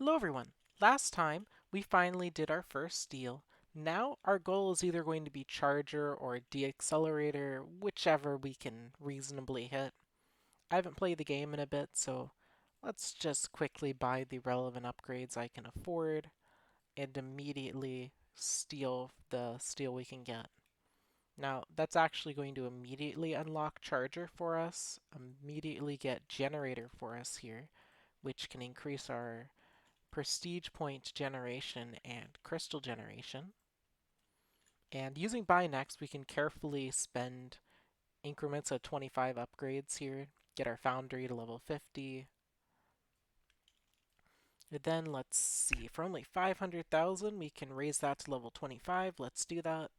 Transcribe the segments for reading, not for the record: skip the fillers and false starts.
Hello everyone! Last time we finally did our first steal. Now our goal is either going to be Charger or Deaccelerator, whichever we can reasonably hit. I haven't played the game in a bit, so let's just quickly buy the relevant upgrades I can afford and immediately steal the steal we can get. Now that's actually going to immediately unlock Charger for us, immediately get Generator for us here, which can increase our prestige point generation and crystal generation. And using buy next, we can carefully spend increments of 25 upgrades here, get our foundry to level 50. And then let's see, for only 500,000, we can raise that to level 25. Let's do that.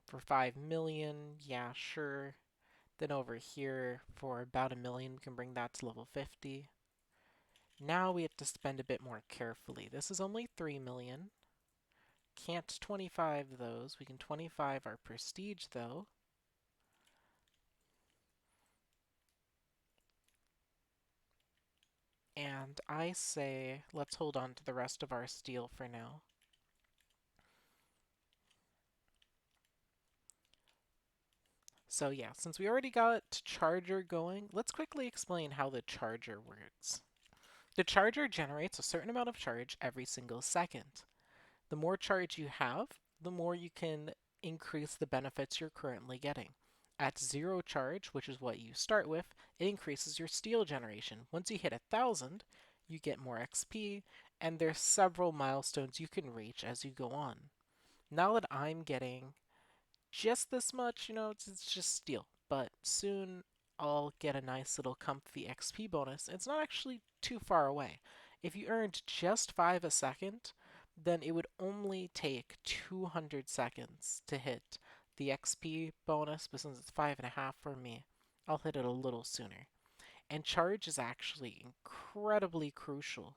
For 5 million, yeah, sure. Then over here, for about a million, we can bring that to level 50. Now we have to spend a bit more carefully. This is only 3 million. Can't 25 those. We can 25 our prestige, though. And I say, let's hold on to the rest of our steel for now. So yeah, since we already got Charger going, let's quickly explain how the Charger works. The Charger generates a certain amount of charge every single second. The more charge you have, the more you can increase the benefits you're currently getting. At 0 charge, which is what you start with, it increases your steel generation. Once you hit 1,000, you get more XP, and there's several milestones you can reach as you go on. Now that I'm getting just this much, it's just steel, but soon I'll get a nice little comfy XP bonus. It's not actually too far away. If you earned just 5 a second, then it would only take 200 seconds to hit the XP bonus, but since it's 5.5 for me, I'll hit it a little sooner. And charge is actually incredibly crucial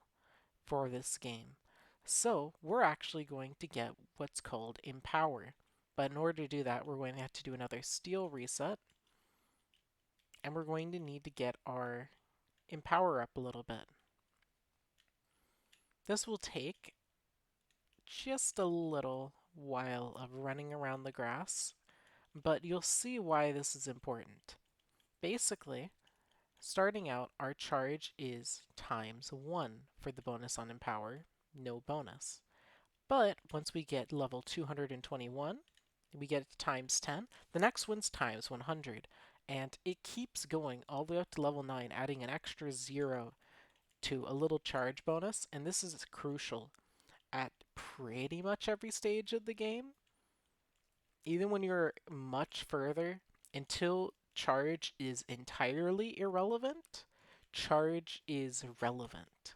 for this game. So we're actually going to get what's called Empower. But in order to do that, we're going to have to do another steel reset, and we're going to need to get our Empower up a little bit. This will take just a little while of running around the grass, but you'll see why this is important. Basically, starting out, our charge is times 1 for the bonus on Empower, no bonus. But once we get level 221, we get it times 10. The next one's times 100. And it keeps going all the way up to level 9, adding an extra 0 to a little charge bonus. And this is crucial at pretty much every stage of the game. Even when you're much further, until charge is entirely irrelevant, charge is relevant.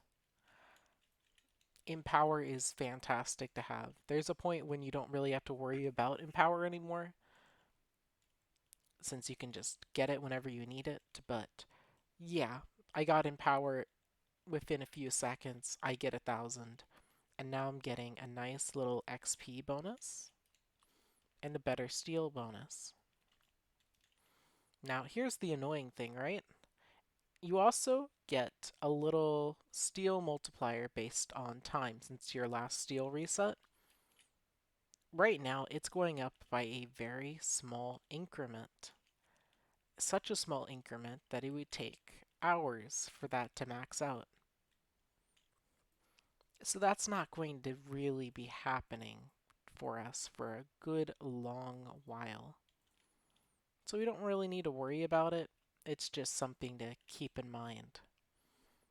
Empower is fantastic to have. There's a point when you don't really have to worry about Empower anymore, since you can just get it whenever you need it. But yeah, I got Empower within a few seconds. I get 1,000, and now I'm getting a nice little XP bonus and a better steel bonus. Now here's the annoying thing, right? You also get a little steel multiplier based on time since your last steel reset. Right now, it's going up by a very small increment. Such a small increment that it would take hours for that to max out. So that's not going to really be happening for us for a good long while. So we don't really need to worry about it. It's just something to keep in mind.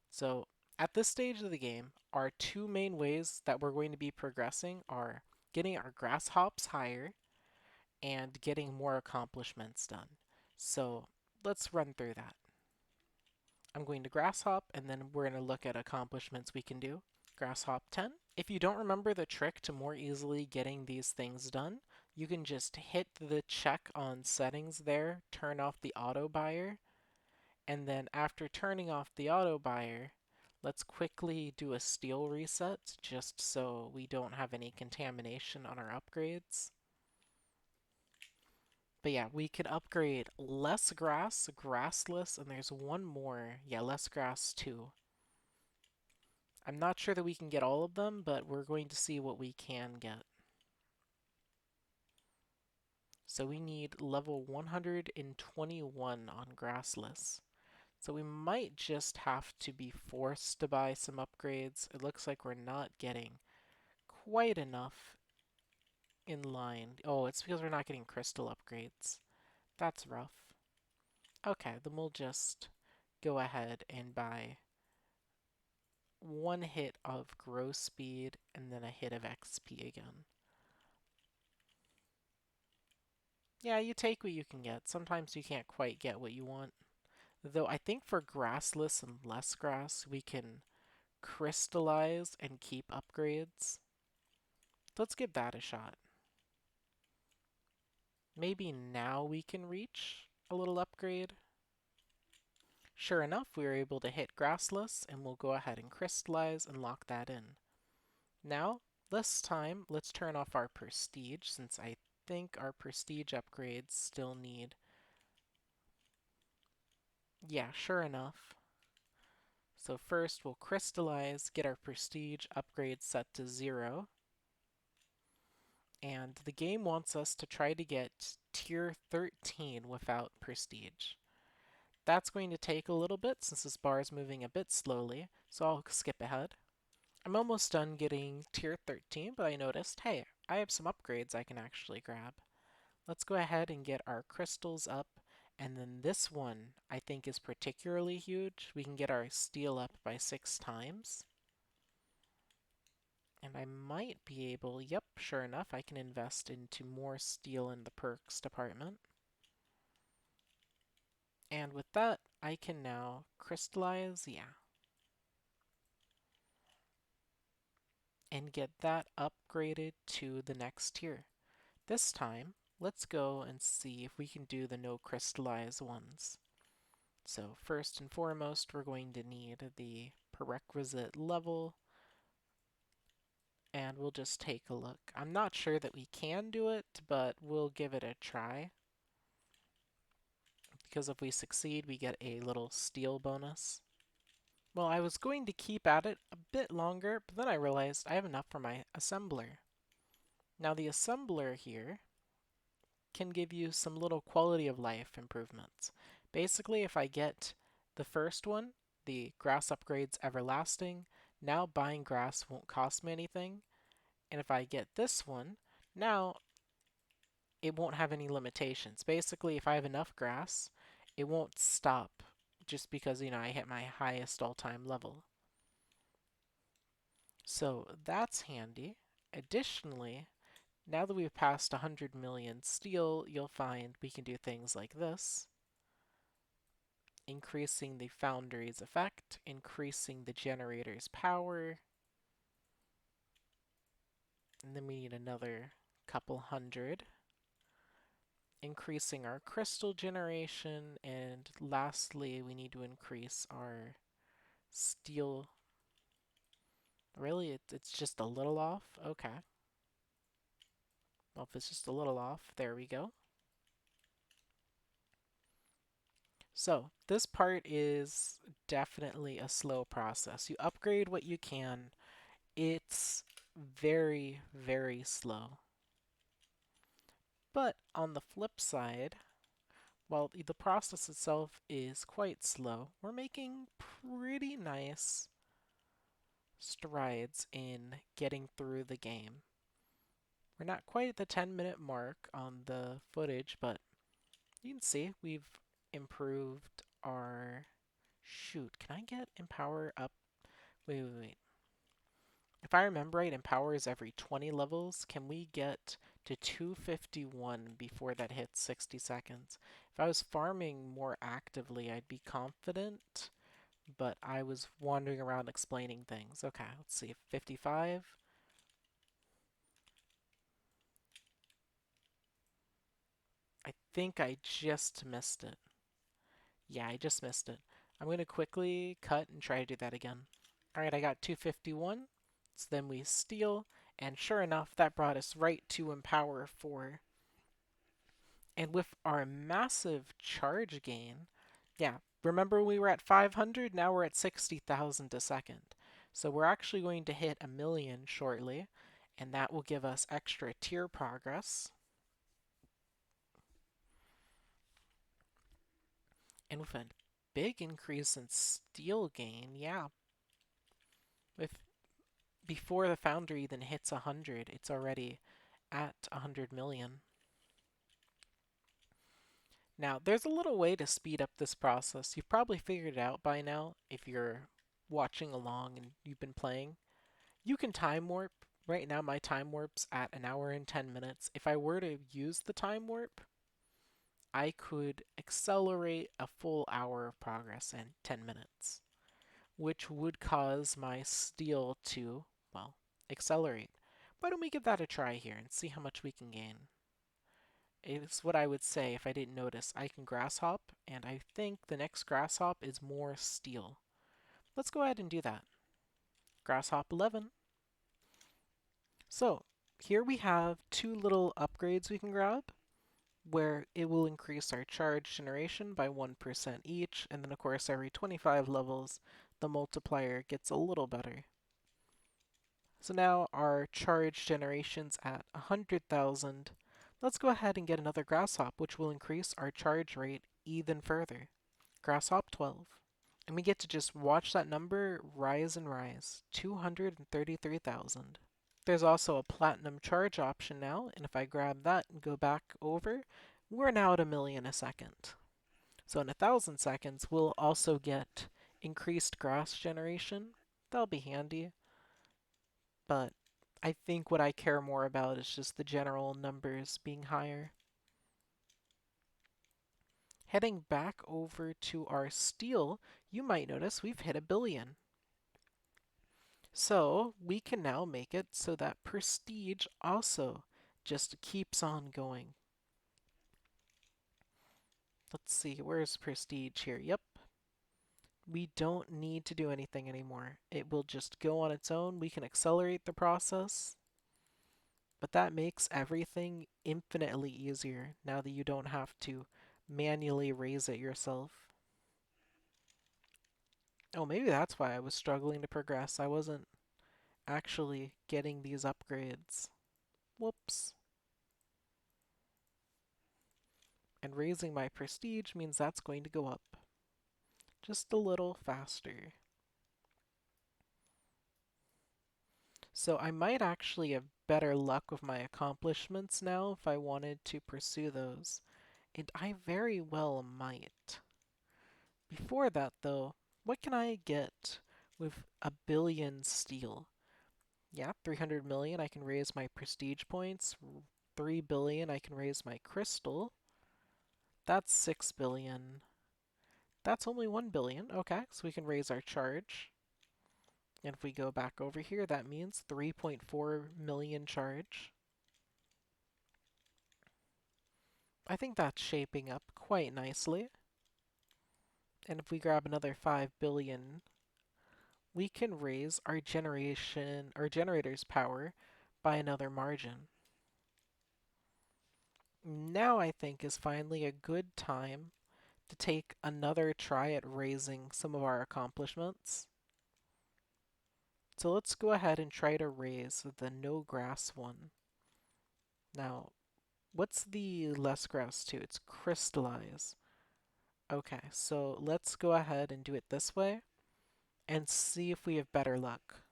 So at this stage of the game, our two main ways that we're going to be progressing are getting our grasshops higher and getting more accomplishments done. So let's run through that. I'm going to grasshop, and then we're going to look at accomplishments we can do. Grasshop 10. If you don't remember the trick to more easily getting these things done, you can just hit the check on settings there, turn off the auto buyer, and then after turning off the auto buyer, let's quickly do a steel reset just so we don't have any contamination on our upgrades. But yeah, we could upgrade less grass, grassless, and there's one more. Yeah, less grass too. I'm not sure that we can get all of them, but we're going to see what we can get. So we need level 121 on grassless. So we might just have to be forced to buy some upgrades. It looks like we're not getting quite enough in line. Oh, it's because we're not getting crystal upgrades. That's rough. Okay, then we'll just go ahead and buy one hit of growth speed and then a hit of XP again. Yeah, you take what you can get. Sometimes you can't quite get what you want. Though I think for grassless and less grass, we can crystallize and keep upgrades. Let's give that a shot. Maybe now we can reach a little upgrade. Sure enough, we were able to hit grassless, and we'll go ahead and crystallize and lock that in. Now, this time, let's turn off our prestige, since I think our prestige upgrades still need... Yeah, sure enough. So first, we'll crystallize, get our prestige upgrade set to 0. And the game wants us to try to get tier 13 without prestige. That's going to take a little bit since this bar is moving a bit slowly, so I'll skip ahead. I'm almost done getting tier 13, but I noticed, hey, I have some upgrades I can actually grab. Let's go ahead and get our crystals up, and then this one I think is particularly huge. We can get our steel up by 6 times. And I might be able, yep, sure enough, I can invest into more steel in the perks department. And with that, I can now crystallize, yeah, and get that upgraded to the next tier. This time, let's go and see if we can do the no crystallize ones. So first and foremost, we're going to need the prerequisite level, and we'll just take a look. I'm not sure that we can do it, but we'll give it a try. Because if we succeed, we get a little steel bonus. Well, I was going to keep at it a bit longer, but then I realized I have enough for my assembler. Now the assembler here can give you some little quality of life improvements. Basically, if I get the first one, the grass upgrades everlasting, now buying grass won't cost me anything. And if I get this one, now it won't have any limitations. Basically, if I have enough grass, it won't stop just because, I hit my highest all-time level. So that's handy. Additionally, now that we've passed 100 million steel, you'll find we can do things like this. Increasing the foundry's effect, increasing the generator's power, and then we need another couple hundred. Increasing our crystal generation, and lastly, we need to increase our steel. Really? It's just a little off? Okay. Well, if it's just a little off, there we go. So, this part is definitely a slow process. You upgrade what you can. It's very, very slow. But on the flip side, while the process itself is quite slow, we're making pretty nice strides in getting through the game. We're not quite at the 10-minute mark on the footage, but you can see we've improved our... Shoot, can I get Empower up? Wait. If I remember right, Empower is every 20 levels. Can we get to 251 before that hits 60 seconds? If I was farming more actively, I'd be confident, but I was wandering around explaining things. Okay, let's see. 55. I think I just missed it. Yeah, I just missed it. I'm going to quickly cut and try to do that again. Alright, I got 251. So then we steal, and sure enough, that brought us right to Empower 4. And with our massive charge gain, yeah, remember we were at 500, now we're at 60,000 a second. So we're actually going to hit 1,000,000 shortly, and that will give us extra tier progress. And with a big increase in steel gain, yeah, with before the foundry even hits 100, it's already at 100,000,000. Now, there's a little way to speed up this process. You've probably figured it out by now if you're watching along and you've been playing. You can time warp. Right now, my time warp's at 1 hour and 10 minutes. If I were to use the time warp, I could accelerate a full hour of progress in 10 minutes, which would cause my steel to, well, accelerate. Why don't we give that a try here and see how much we can gain? It's what I would say if I didn't notice. I can grass hop, and I think the next grass hop is more steel. Let's go ahead and do that. Grass hop 11. So here we have two little upgrades we can grab, where it will increase our charge generation by 1% each, and then of course every 25 levels, the multiplier gets a little better. So now our charge generation's at 100,000. Let's go ahead and get another grasshop, which will increase our charge rate even further. Grasshop 12. And we get to just watch that number rise and rise. 233,000. There's also a platinum charge option now, and if I grab that and go back over, we're now at 1,000,000 a second. So in 1,000 seconds, we'll also get increased grass generation. That'll be handy. But I think what I care more about is just the general numbers being higher. Heading back over to our steel, you might notice we've hit 1,000,000,000. So we can now make it so that prestige also just keeps on going. Let's see, where's prestige here? Yep. We don't need to do anything anymore. It will just go on its own. We can accelerate the process. But that makes everything infinitely easier now that you don't have to manually raise it yourself. Oh, maybe that's why I was struggling to progress. I wasn't actually getting these upgrades. Whoops. And raising my prestige means that's going to go up just a little faster. So I might actually have better luck with my accomplishments now if I wanted to pursue those. And I very well might. Before that, though, what can I get with 1,000,000,000 steel? Yeah, 300,000,000, I can raise my prestige points. 3,000,000,000, I can raise my crystal. That's 6,000,000,000. That's only 1,000,000,000. Okay, so we can raise our charge. And if we go back over here, that means 3.4 million charge. I think that's shaping up quite nicely. And if we grab another 5 billion, we can raise our generator's power by another margin. Now I think is finally a good time to take another try at raising some of our accomplishments. So let's go ahead and try to raise the no grass one. Now, what's the less grass to? It's crystallize. Okay, so let's go ahead and do it this way and see if we have better luck.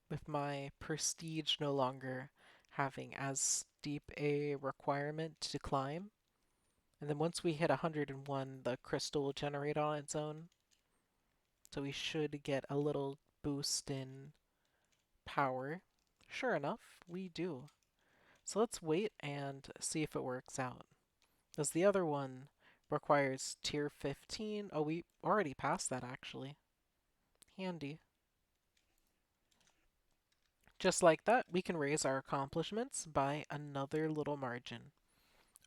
With my prestige no longer having as steep a requirement to climb. And then once we hit 101, the crystal will generate on its own. So we should get a little boost in power. Sure enough, we do. So let's wait and see if it works out. Because the other one requires tier 15. Oh, we already passed that actually. Handy. Just like that, we can raise our accomplishments by another little margin.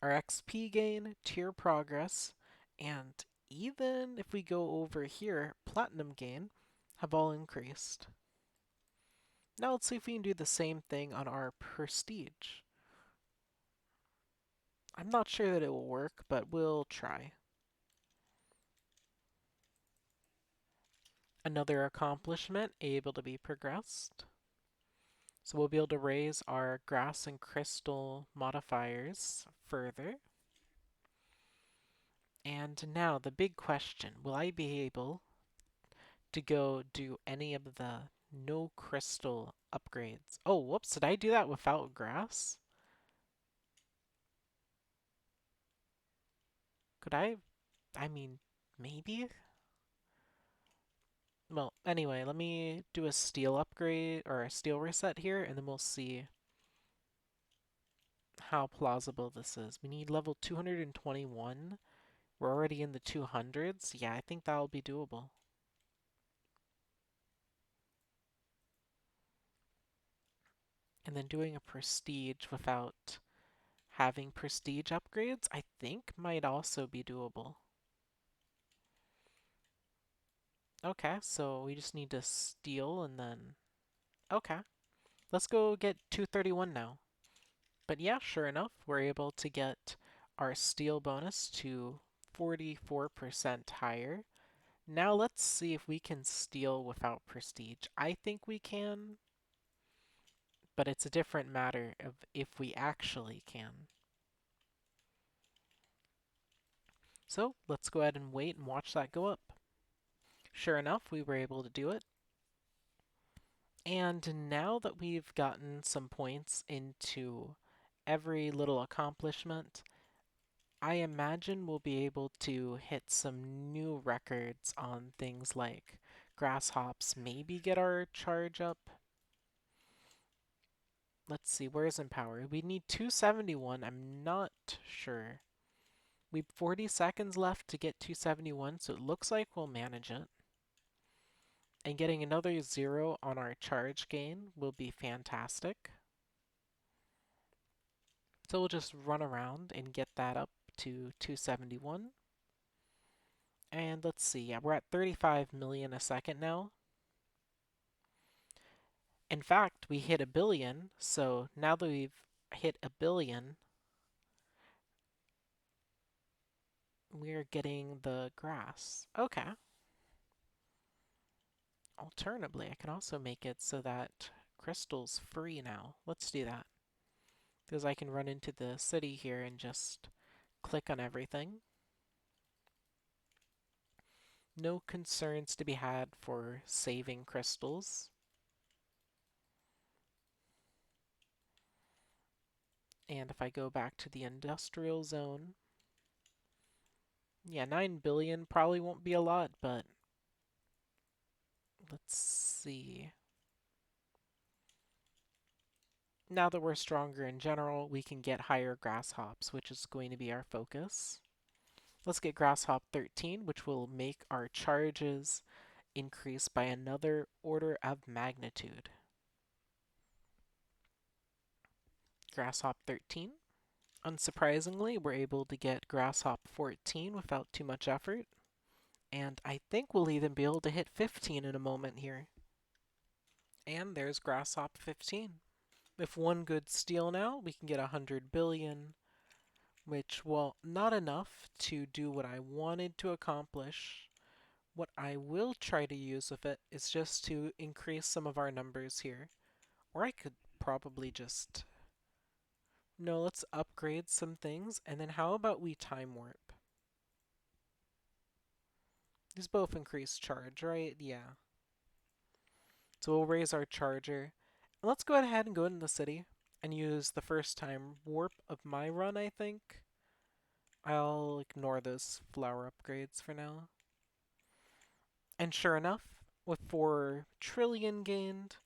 Our XP gain, tier progress, and even if we go over here, platinum gain, have all increased. Now let's see if we can do the same thing on our prestige. I'm not sure that it will work, but we'll try. Another accomplishment able to be progressed. So we'll be able to raise our grass and crystal modifiers further. And now the big question, will I be able to go do any of the no crystal upgrades? Oh, whoops, did I do that without grass? Could I? I mean, maybe? Well, anyway, let me do a steel upgrade or a steel reset here, and then we'll see how plausible this is. We need level 221. We're already in the 200s. Yeah, I think that'll be doable. And then doing a prestige without having prestige upgrades, I think might also be doable. Okay, so we just need to steal and then... Okay, let's go get 231 now. But yeah, sure enough, we're able to get our steal bonus to 44% higher. Now let's see if we can steal without prestige. I think we can, but it's a different matter of if we actually can. So let's go ahead and wait and watch that go up. Sure enough, we were able to do it. And now that we've gotten some points into every little accomplishment, I imagine we'll be able to hit some new records on things like grasshops, maybe get our charge up. Let's see, where's Empower? We need 271, I'm not sure. We've 40 seconds left to get 271, so it looks like we'll manage it. And getting another 0 on our charge gain will be fantastic. So we'll just run around and get that up to 271. And let's see, yeah, we're at 35 million a second now. In fact, we hit 1 billion, so now that we've hit 1 billion, we're getting the grass. Okay. Alternatively, I can also make it so that crystal's free now. Let's do that. Because I can run into the city here and just click on everything. No concerns to be had for saving crystals. And if I go back to the industrial zone, yeah, 9 billion probably won't be a lot, but let's see. Now that we're stronger in general, we can get higher grass hops, which is going to be our focus. Let's get grass hop 13, which will make our charges increase by another order of magnitude. Grass hop 13. Unsurprisingly, we're able to get grass hop 14 without too much effort. And I think we'll even be able to hit 15 in a moment here. And there's grass hop 15. With one good steal now, we can get 100 billion, which, well, not enough to do what I wanted to accomplish. What I will try to use with it is just to increase some of our numbers here. Or I could probably just... No, let's upgrade some things, and then how about we time warp? These both increase charge, right? Yeah. So we'll raise our charger. And let's go ahead and go into the city and use the first time warp of my run, I think. I'll ignore those flower upgrades for now. And sure enough, with 4 trillion gained,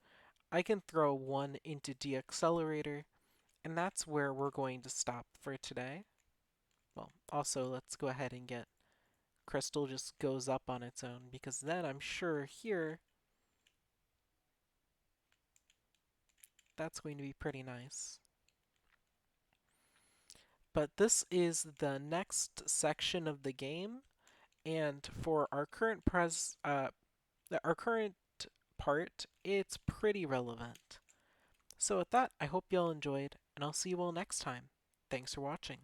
I can throw 1 into Deaccelerator, and that's where we're going to stop for today. Well, also let's go ahead and get Crystal just goes up on its own, because then I'm sure here that's going to be pretty nice. But this is the next section of the game, and for our current part, it's pretty relevant. So with that, I hope you all enjoyed, and I'll see you all next time. Thanks for watching.